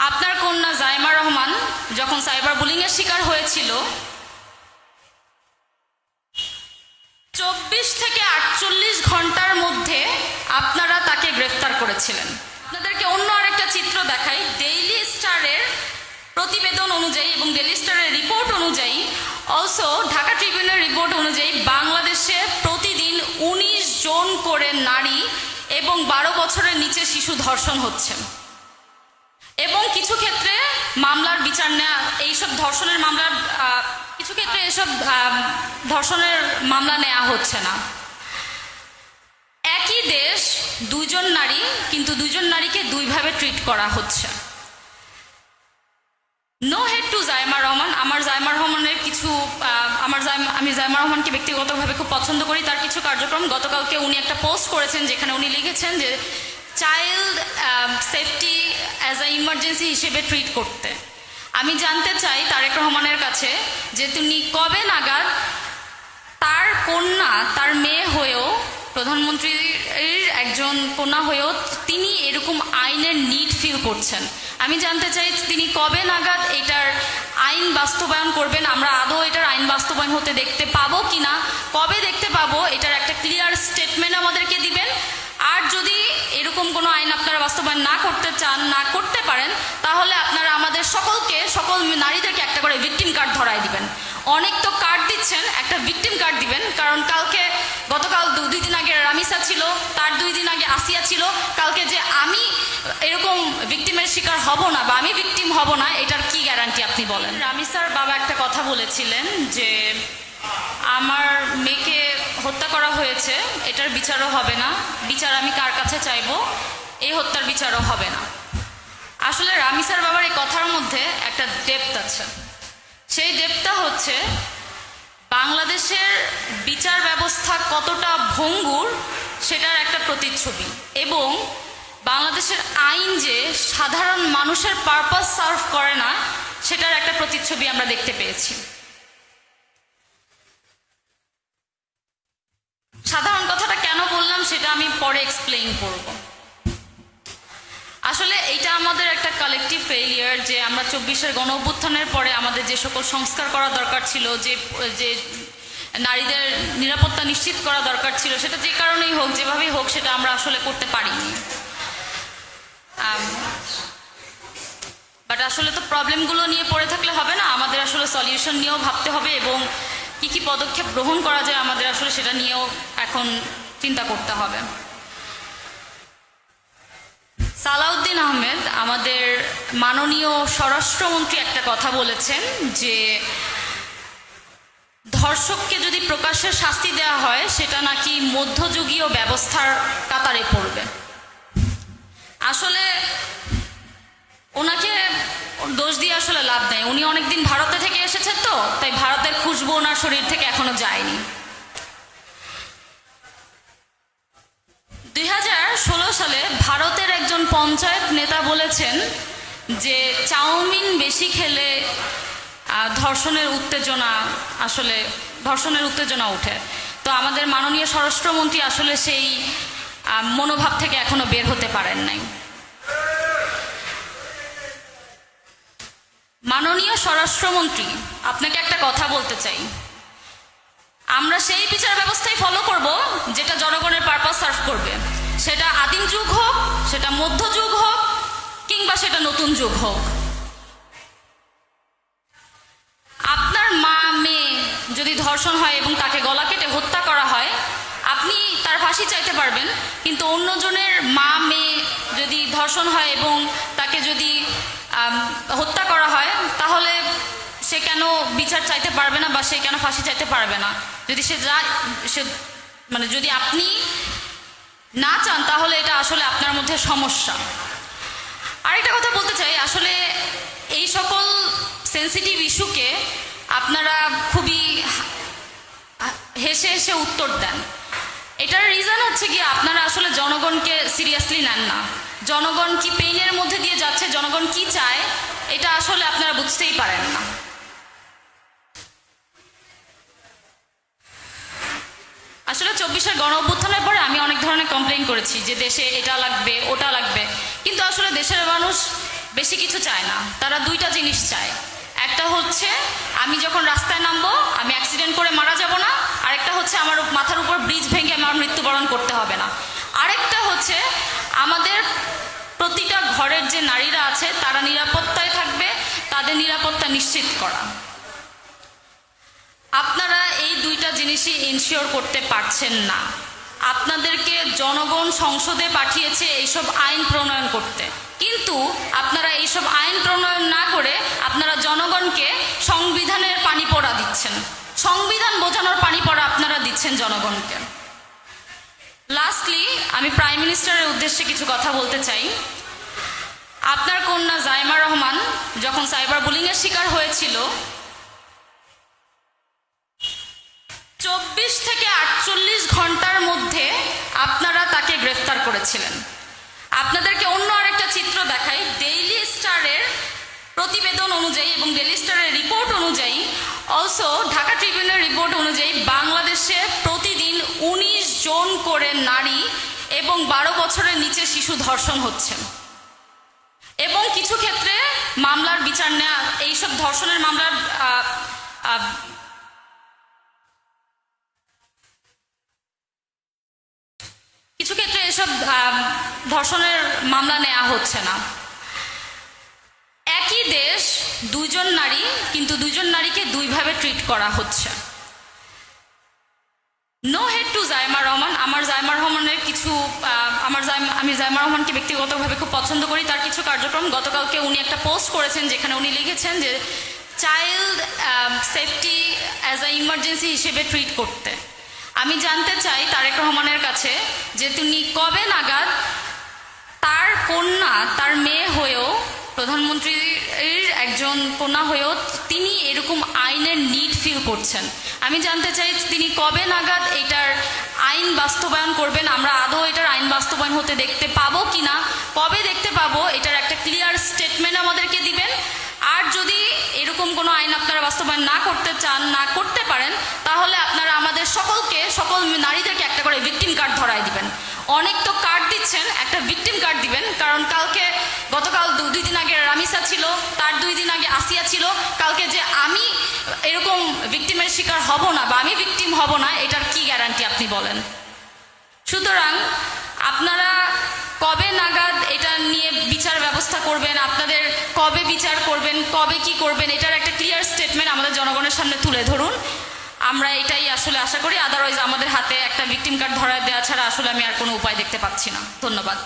আপনার কন্যা জাইমা রহমান যখন সাইবার বুলিংয়ের শিকার হয়েছিল 24 থেকে 48 ঘন্টার মধ্যে আপনারা তাকে গ্রেফতার করেছিলেন। আপনাদেরকে অন্য আরেকটা চিত্র দেখাই। ডেইলি স্টারের প্রতিবেদন অনুযায়ী এবং ডেইলি স্টারের রিপোর্ট অনুযায়ী, অলসো ঢাকা ট্রিবিউনের রিপোর্ট অনুযায়ী বাংলাদেশে প্রতিদিন 19 জন করে নারী এবং 12 বছরের নিচে শিশু ধর্ষণ হচ্ছে এবং কিছু ক্ষেত্রে মামলার বিচার নেওয়া, এইসব ধর্ষণের মামলার কিছু ক্ষেত্রে এসব ধর্ষণের মামলা নেওয়া হচ্ছে না। একই দেশ, দুইজন নারী, কিন্তু দুইজন নারীকে দুইভাবে ট্রিট করা হচ্ছে। No head to Zaima Rahman. আমার জাইমা রহমানের কিছু আমি জাইমা রহমানকে ব্যক্তিগতভাবে খুব পছন্দ করি। তার কিছু কার্যক্রম, গতকালকে উনি একটা পোস্ট করেছেন যেখানে উনি লিখেছেন যে child safety as a emergency হিসেবে ট্রিট করতে। আমি জানতে চাই তারেক রহমানের কাছে যে তিনি কবে নাগাদ তার কন্যা, তার মেয়ে হয়েও, প্রধানমন্ত্রীর একজন কন্যা হয়েও তিনি এরকম আইনের নিড ফিল করছেন। আমি জানতে চাই তিনি কবে নাগাদ এটার আইন বাস্তবায়ন করবেন, আমরা আদৌ এটার আইন বাস্তবায়ন হতে দেখতে পাবো কিনা, কবে দেখতে পাবো, এটার একটা ক্লিয়ার স্টেটমেন্ট আমাদেরকে দিবেন। আর যদি এরকম কোনো আইন আপনারা বাস্তবায়ন না করতে চান, না করতে পারেন, তাহলে আপনারা আমাদের সকল নারীদেরকে একটা করে ভিকটিম কার্ড ধরাই দিবেন। অনেক তো কার্ড দিচ্ছেন, একটা ভিকটিম কার্ড দিবেন। কারণ গতকাল 2 দিন আগে রামিসা ছিল, তার 2 দিন আগে আসিয়া ছিল। কালকে যে আমি এরকম ভিকটিমের শিকার হব না বা আমি ভিকটিম হব না, এটার কি গ্যারান্টি আপনি বলেন? রামিসার বাবা একটা কথা বলেছিলেন যে আমার মেয়েকে হত্যা করা হয়েছে, এটার বিচারও হবে না, বিচার আমি কার কাছে চাইবো, এই হত্যার বিচারও হবে না। আসলে রামিসার বাবার এই কথার মধ্যে একটা ডেপথ আছে। সেই ডেপথটা হচ্ছে বাংলাদেশের বিচার ব্যবস্থা কতটা ভঙ্গুর সেটার একটা প্রতিচ্ছবি, এবং বাংলাদেশের আইন যে সাধারণ মানুষের পারপাস সার্ভ করে না সেটার একটা প্রতিচ্ছবি আমরা দেখতে পেয়েছি। সাধারণ কথাটা কেন বললাম সেটা আমি পরে এক্সপ্লেইন করব। আসলে এটা আমাদের একটা কালেকটিভ ফেইলিয়ার যে আমরা 24-এর গণ অভ্যুত্থানের পরে আমাদের যে সকল সংস্কার করা দরকার ছিল, যে নারীদের নিরাপত্তা নিশ্চিত করা দরকার ছিল, সেটা যে কারণেই হোক, যেভাবেই হোক, সেটা আমরা আসলে করতে পারিনি। বাট আসলে তো প্রবলেমগুলো নিয়ে পড়ে থাকলে হবে না, আমাদের আসলে সলিউশন নিয়েও ভাবতে হবে এবং কি কি পদক্ষেপ গ্রহণ করা যায় আমাদের আসলে সেটা নিয়েও এখন চিন্তা করতে হবে। সালাউদ্দিন আহমেদ, আমাদের মাননীয় স্বরাষ্ট্রমন্ত্রী, একটা কথা বলেছেন যে ধর্ষককে যদি প্রকাশ্যে শাস্তি দেওয়া হয় সেটা নাকি মধ্যযুগীয় ব্যবস্থার কাতারে পড়বে। আসলে ওনাকে দোষ দিয়ে আসলে লাভ নেই, উনি অনেকদিন ভারতে থেকে এসেছেন, তো তাই ভারতের খুশবু ওনার শরীর থেকে এখনো যায়নি। 2016 সালে ভারতের একজন পঞ্চায়েত নেতা বলেছেন যে চাউমিন বেশি খেলে ধর্ষণের উত্তেজনা ওঠে। তো আমাদের মাননীয় স্বরাষ্ট্রমন্ত্রী আসলে সেই মনোভাব থেকে এখনো বের হতে পারেন নাই। মাননীয় স্বরাষ্ট্রমন্ত্রী, আপনাকে একটা কথা বলতে চাই, আমরা সেই বিচার ব্যবস্থাই ফলো করব যেটা জনগণের পারপাস সার্ভ করবে, সেটা আদিম যুগ হোক, সেটা মধ্যযুগ হোক, কিংবা সেটা নতুন যুগ হোক। আপনার মা মেয়ে যদি ধর্ষণ হয় এবং তাকে গলা কেটে হত্যা করা হয়, আপনি তার ফাঁসি চাইতে পারবেন, কিন্তু অন্যজনের মা মেয়ে যদি ধর্ষণ হয় এবং তাকে যদি হত্যা করা হয়, তাহলে সে কেন বিচার চাইতে পারবে না বা সে কেন ফাঁসি চাইতে পারবে না? যদি যদি আপনি না চান, তাহলে এটা আসলে আপনার মধ্যে সমস্যা। আরেকটা কথা বলতে চাই, আসলে এই সকল সেন্সিটিভ ইস্যুকে আপনারা খুবই হেসে হেসে উত্তর দেন। এটার রিজন হচ্ছে কি, আপনারা আসলে জনগণকে সিরিয়াসলি নেন না। জনগণ কি পেইনের মধ্যে দিয়ে যাচ্ছে, জনগণ কি চায়, এটা আসলে আপনারা বুঝতেই পারেন না। আসলে 24-এর গণ অভ্যুত্থানের পরে আমি অনেক ধরনের কমপ্লেইন করেছি যে দেশে এটা লাগবে, ওটা লাগবে, কিন্তু আসলে দেশের মানুষ বেশি কিছু চায় না, তারা দুইটা জিনিস চায়। একটা হচ্ছে আমি যখন রাস্তায় নামবো আমি অ্যাক্সিডেন্ট করে মারা যাব না, আরেকটা হচ্ছে আমার মাথার উপর ব্রিজ ভেঙে আমার মৃত্যুবরণ করতে হবে না, আরেকটা হচ্ছে আমাদের প্রতিটা ঘরের যে নারীরা আছে তারা নিরাপত্তায় থাকবে, তাদের নিরাপত্তা নিশ্চিত করা। আপনারা এই দুইটা জিনিসই ইনশিওর করতে পারছেন না। আপনাদেরকে জনগণ সংসদে পাঠিয়েছে এইসব আইন প্রণয়ন করতে, কিন্তু আপনারা এইসব আইন প্রণয়ন না করে আপনারা জনগণকে সংবিধানের পানি পড়া দিচ্ছেন, সংবিধান বোঝানোর পানি পড়া আপনারা দিচ্ছেন জনগণকে। লাস্টলি আমি প্রাইম মিনিস্টারের উদ্দেশ্যে কিছু কথা বলতে চাই। আপনার কন্যা জাইমা রহমান যখন সাইবার বুলিংয়ের শিকার হয়েছিল 24 থেকে 48 ঘন্টার মধ্যে আপনারা তাকে গ্রেফতার করেছিলেন। আপনাদেরকে অন্য আরেকটা চিত্র দেখাই। ডেইলি স্টারের প্রতিবেদন অনুযায়ী এবং ডেইলি স্টারের রিপোর্ট অনুযায়ী, অলসো ঢাকা ট্রিবিউনের রিপোর্ট অনুযায়ী বাংলাদেশে প্রতিদিন 19 জন করে নারী এবং 12 বছরের নিচে শিশু ধর্ষণ হচ্ছে, এবং কিছু ক্ষেত্রে মামলার বিচার নেওয়া, এইসব ধর্ষণের মামলার কিছু ক্ষেত্রে এসব ধর্ষণের মামলা নেওয়া হচ্ছে না। একই দেশ, দুইজন নারী, কিন্তু দুইজন নারীকে দুইভাবে ট্রিট করা হচ্ছে। No head to Zaima Rahman. আমার জাইমা রহমানের কিছু আমি জাইমা রহমানকে ব্যক্তিগতভাবে খুব পছন্দ করি। তার কিছু কার্যক্রম, গতকালকে উনি একটা পোস্ট করেছেন যেখানে উনি লিখেছেন যে child safety as a emergency হিসেবে ট্রিট করতে। আমি জানতে চাই তারেক রহমানের কাছে যে তিনি কবে নাগাদ তার কন্যা, তার মেয়ে হয়েও, প্রধানমন্ত্রীর একজন কন্যা হয়েও তিনি এরকম আইনের নিড ফিল করছেন। আমি জানতে চাই তিনি কবে নাগাদ এটার আইন বাস্তবায়ন করবেন, আমরা আদৌ এটার আইন বাস্তবায়ন হতে দেখতে পাবো কিনা, কবে দেখতে পাবো, এটার একটা ক্লিয়ার স্টেটমেন্ট আমাদেরকে দিবেন। আর যদি এরকম কোনো আইন আপনারা বাস্তবায়ন না করতে চান, না করতে পারেন, তাহলে আপনারা আমাদের সকল নারীদেরকে একটা করে ভিকটিম কার্ড ধরায় দিবেন। অনেক তো কার্ড দিচ্ছেন, একটা ভিকটিম কার্ড দিবেন, কারণ গতকাল 2 দিন আগে রামিসা ছিল, তার 2 দিন আগে আসিয়া ছিল, কালকে যে আমি এরকম ভিকটিমের শিকার হব না বা আমি ভিকটিম হব না, এটার কি গ্যারান্টি আপনি বলেন? সুতরাং আপনারা কবে নাগাদ এটা নিয়ে বিচার ব্যবস্থা করবেন, আপনাদের কবে বিচার করবেন, কবে কি করবেন, এটার একটা ক্লিয়ার স্টেটমেন্ট আমাদের জনগণের সামনে তুলে ধরুন। আমরা এটাই আসলে আশা করি। আদারওয়াইজ আমাদের হাতে একটা ভিকটিম কার্ড ধরায় দেওয়া ছাড়া আসলে আমি আর কোনো উপায় দেখতে পাচ্ছি না। ধন্যবাদ।